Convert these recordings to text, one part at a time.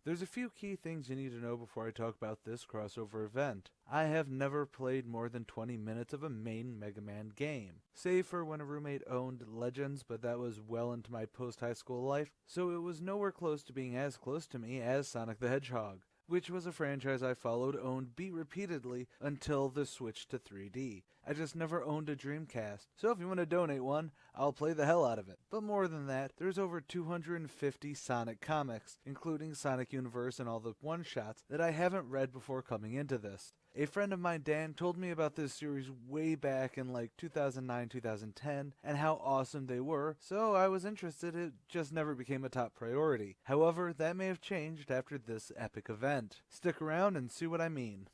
There's a few key things you need to know before I talk about this crossover event. I have never played more than 20 minutes of a main Mega Man game, save for when a roommate owned Legends, but that was well into my post-high school life, so it was nowhere close to being as close to me as Sonic the Hedgehog, which was a franchise I followed, owned, beat repeatedly until the switch to 3D. I just never owned a Dreamcast, so if you want to donate one, I'll play the hell out of it. But more than that, there's over 250 Sonic comics, including Sonic Universe and all the one-shots that I haven't read before coming into this. A friend of mine, Dan, told me about this series way back in like 2009, 2010, and how awesome they were, so I was interested. It just never became a top priority. However, that may have changed after this epic event. Stick around and see what I mean.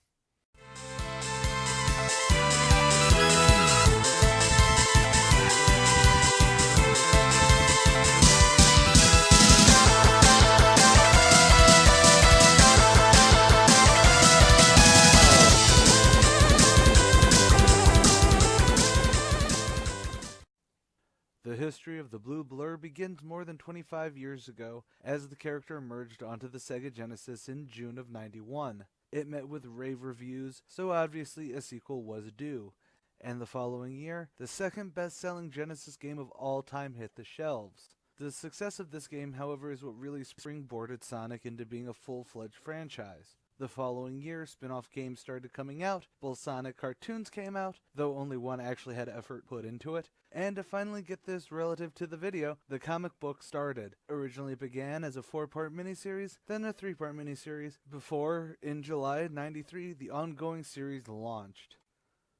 The history of the Blue Blur begins more than 25 years ago as the character emerged onto the Sega Genesis in June of '91. It met with rave reviews, so obviously a sequel was due. And the following year, the second best-selling Genesis game of all time hit the shelves. The success of this game, however, is what really springboarded Sonic into being a full-fledged franchise. The following year, spin-off games started coming out, both Sonic cartoons came out, though only one actually had effort put into it, and to finally get this relative to the video, the comic book started. Originally began as a 4-part miniseries, then a 3-part miniseries, before, in July '93, the ongoing series launched.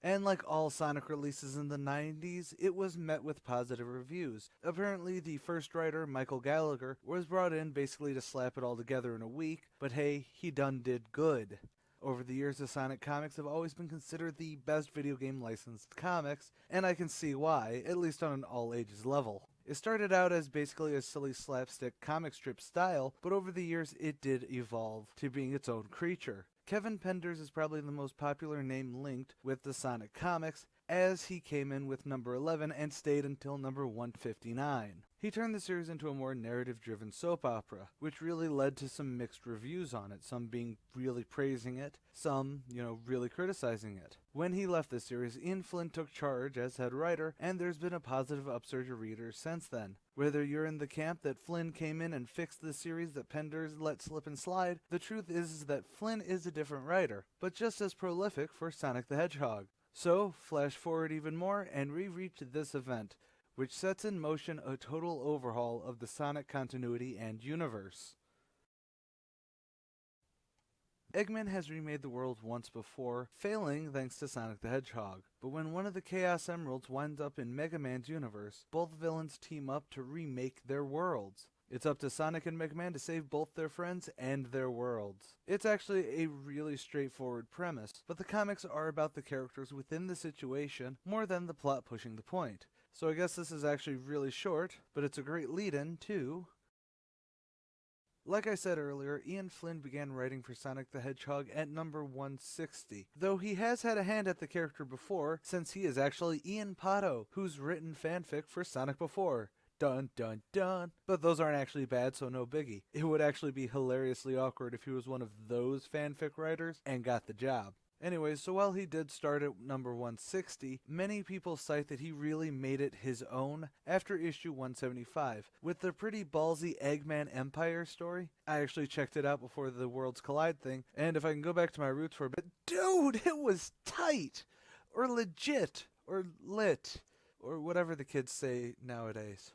And like all Sonic releases in the 90s, it was met with positive reviews. Apparently, the first writer, Michael Gallagher, was brought in basically to slap it all together in a week, but hey, he done did good. Over the years, the Sonic comics have always been considered the best video game licensed comics, and I can see why, at least on an all-ages level. It started out as basically a silly slapstick comic strip style, but over the years it did evolve to being its own creature. Kevin Penders is probably the most popular name linked with the Sonic comics, as he came in with number 11 and stayed until number 159. He turned the series into a more narrative-driven soap opera, which really led to some mixed reviews on it, some being really praising it, some, really criticizing it. When he left the series, Ian Flynn took charge as head writer, and there's been a positive upsurge of readers since then. Whether you're in the camp that Flynn came in and fixed the series that Penders let slip and slide, the truth is that Flynn is a different writer, but just as prolific for Sonic the Hedgehog. So, flash forward even more, and we reach this event, which sets in motion a total overhaul of the Sonic continuity and universe. Eggman has remade the world once before, failing thanks to Sonic the Hedgehog. But when one of the Chaos Emeralds winds up in Mega Man's universe, both villains team up to remake their worlds. It's up to Sonic and Mega Man to save both their friends and their worlds. It's actually a really straightforward premise, but the comics are about the characters within the situation more than the plot pushing the point. So I guess this is actually really short, but it's a great lead-in to... Like I said earlier, Ian Flynn began writing for Sonic the Hedgehog at number 160, though he has had a hand at the character before, since he is actually Ian Pato, who's written fanfic for Sonic before. Dun dun dun. But those aren't actually bad, so no biggie. It would actually be hilariously awkward if he was one of those fanfic writers and got the job. Anyways, so while he did start at number 160, many people cite that he really made it his own after issue 175, with the pretty ballsy Eggman Empire story. I actually checked it out before the Worlds Collide thing, and if I can go back to my roots for a bit, dude, it was tight! Or legit, or lit, or whatever the kids say nowadays.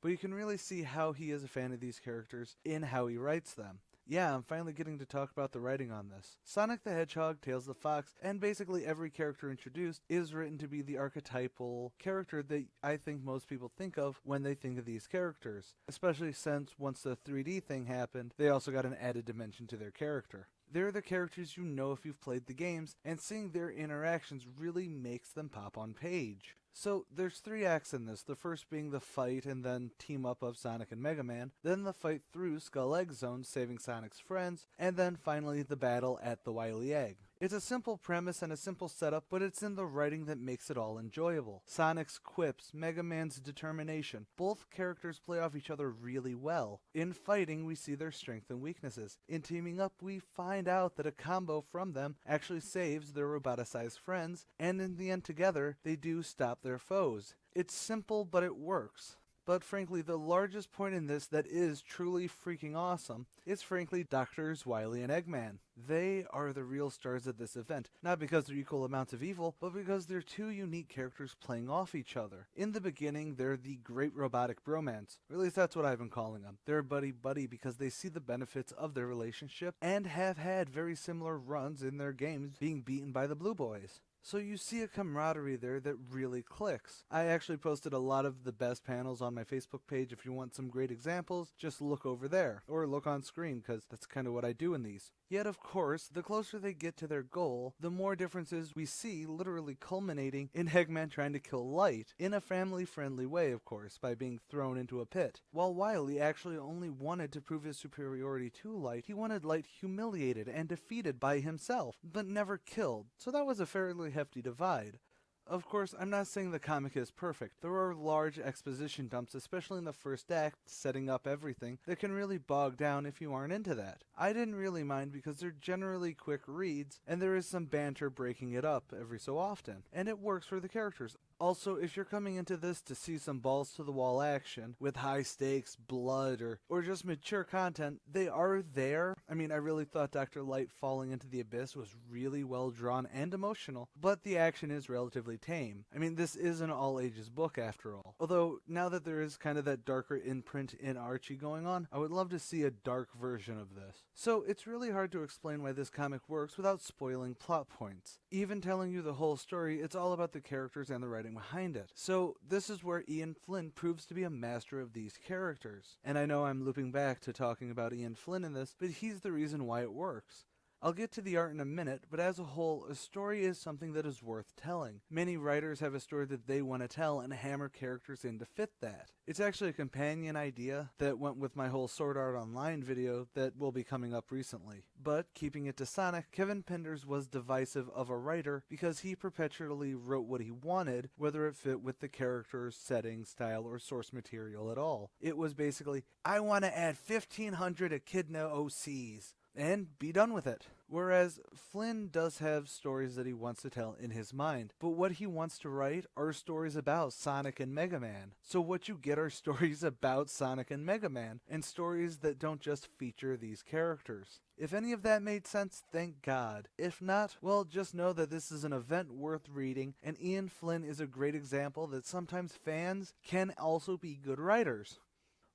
But you can really see how he is a fan of these characters in how he writes them. Yeah, I'm finally getting to talk about the writing on this. Sonic the Hedgehog, Tails the Fox, and basically every character introduced is written to be the archetypal character that I think most people think of when they think of these characters. Especially since once the 3D thing happened, they also got an added dimension to their character. They're the characters you know if you've played the games, and seeing their interactions really makes them pop on page. So there's 3 acts in this, the first being the fight and then team up of Sonic and Mega Man, then the fight through Skull Egg Zone saving Sonic's friends, and then finally the battle at the Wily Egg. It's a simple premise and a simple setup, but it's in the writing that makes it all enjoyable. Sonic's quips, Mega Man's determination, both characters play off each other really well. In fighting, we see their strengths and weaknesses. In teaming up, we find out that a combo from them actually saves their roboticized friends, and in the end together, they do stop their foes. It's simple, but it works. But frankly, the largest point in this that is truly freaking awesome is frankly Doctors Wily and Eggman. They are the real stars of this event, not because they're equal amounts of evil, but because they're two unique characters playing off each other. In the beginning, they're the great robotic bromance, or at least that's what I've been calling them. They're buddy-buddy because they see the benefits of their relationship and have had very similar runs in their games being beaten by the Blue Boys. So you see a camaraderie there that really clicks. I actually posted a lot of the best panels on my Facebook page. If you want some great examples, just look over there, or look on screen, because that's kind of what I do in these. Yet of course, the closer they get to their goal, the more differences we see, literally culminating in Eggman trying to kill Light, in a family-friendly way of course, by being thrown into a pit. While Wily actually only wanted to prove his superiority to Light, he wanted Light humiliated and defeated by himself, but never killed, so that was a fairly hefty divide. Of course, I'm not saying the comic is perfect. There are large exposition dumps, especially in the first act, setting up everything, that can really bog down if you aren't into that. I didn't really mind because they're generally quick reads, and there is some banter breaking it up every so often, and it works for the characters. Also, if you're coming into this to see some balls-to-the-wall action, with high stakes, blood, or just mature content, they are there. I mean, I really thought Dr. Light falling into the abyss was really well drawn and emotional, but the action is relatively tame. I mean, this is an all-ages book after all. Although, now that there is kind of that darker imprint in Archie going on, I would love to see a dark version of this. So, it's really hard to explain why this comic works without spoiling plot points. Even telling you the whole story, it's all about the characters and the writing behind it. So this is where Ian Flynn proves to be a master of these characters. And I know I'm looping back to talking about Ian Flynn in this, but he's the reason why it works. I'll get to the art in a minute, but as a whole, a story is something that is worth telling. Many writers have a story that they want to tell and hammer characters in to fit that. It's actually a companion idea that went with my whole Sword Art Online video that will be coming up recently. But, keeping it to Sonic, Kevin Penders was divisive of a writer because he perpetually wrote what he wanted, whether it fit with the character's setting, style, or source material at all. It was basically, I want to add 1,500 Echidna OCs. And be done with it. Whereas Flynn does have stories that he wants to tell in his mind, but what he wants to write are stories about Sonic and Mega Man. So what you get are stories about Sonic and Mega Man, and stories that don't just feature these characters. If any of that made sense, thank God. If not, well, just know that this is an event worth reading, and Ian Flynn is a great example that sometimes fans can also be good writers.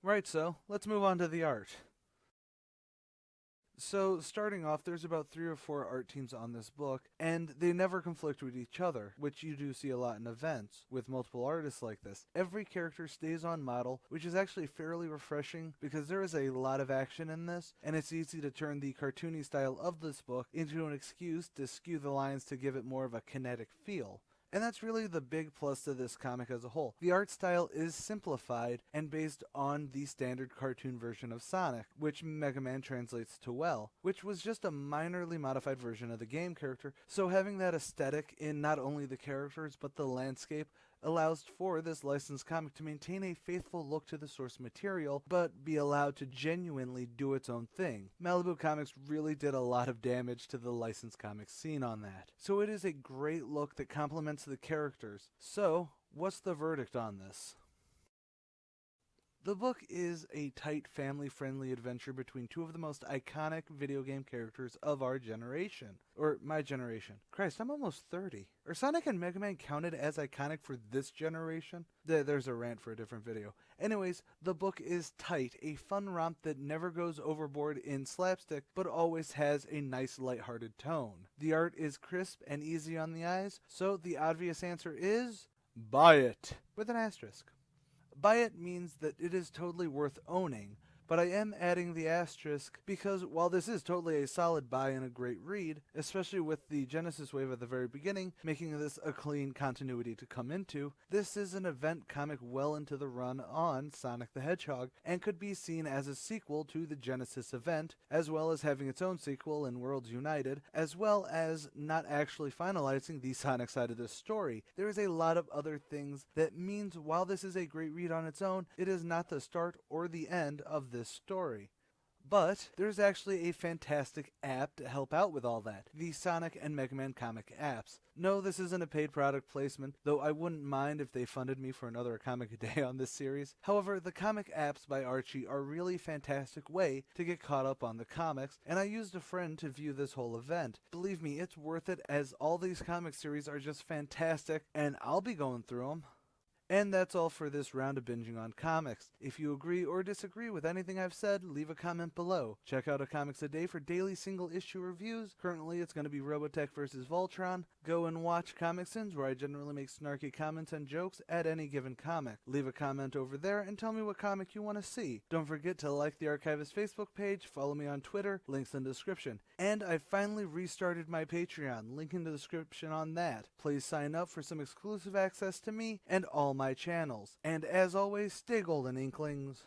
Right, so let's move on to the art. So, starting off, there's about 3 or 4 art teams on this book, and they never conflict with each other, which you do see a lot in events, with multiple artists like this. Every character stays on model, which is actually fairly refreshing, because there is a lot of action in this, and it's easy to turn the cartoony style of this book into an excuse to skew the lines to give it more of a kinetic feel. And that's really the big plus to this comic as a whole. The art style is simplified and based on the standard cartoon version of Sonic, which Mega Man translates to well, which was just a minorly modified version of the game character, so having that aesthetic in not only the characters but the landscape allows for this licensed comic to maintain a faithful look to the source material, but be allowed to genuinely do its own thing. Malibu Comics really did a lot of damage to the licensed comics scene on that. So it is a great look that complements the characters. So, what's the verdict on this? The book is a tight, family-friendly adventure between two of the most iconic video game characters of our generation. Or my generation. Christ, I'm almost 30. Are Sonic and Mega Man counted as iconic for this generation? There's a rant for a different video. Anyways, the book is tight, a fun romp that never goes overboard in slapstick, but always has a nice lighthearted tone. The art is crisp and easy on the eyes, so the obvious answer is buy it! With an asterisk. Buy it means that it is totally worth owning, but I am adding the asterisk because while this is totally a solid buy and a great read, especially with the Genesis wave at the very beginning, making this a clean continuity to come into, this is an event comic well into the run on Sonic the Hedgehog and could be seen as a sequel to the Genesis event, as well as having its own sequel in Worlds United, as well as not actually finalizing the Sonic side of this story. There is a lot of other things that means while this is a great read on its own, it is not the start or the end of this story. But there's actually a fantastic app to help out with all that, the Sonic and Mega Man comic apps. No, this isn't a paid product placement, though I wouldn't mind if they funded me for another comic a day on this series. However, the comic apps by Archie are a really fantastic way to get caught up on the comics, and I used a friend to view this whole event. Believe me, it's worth it as all these comic series are just fantastic, and I'll be going through them. And that's all for this round of binging on comics. If you agree or disagree with anything I've said, leave a comment below. Check out A Comics a Day for daily single issue reviews. Currently it's going to be Robotech vs. Voltron. Go and watch ComicSins, where I generally make snarky comments and jokes at any given comic. Leave a comment over there and tell me what comic you want to see. Don't forget to like the Archivist Facebook page, follow me on Twitter, links in the description. And I finally restarted my Patreon, link in the description on that. Please sign up for some exclusive access to me and all my channels. And as always, stay golden, Inklings.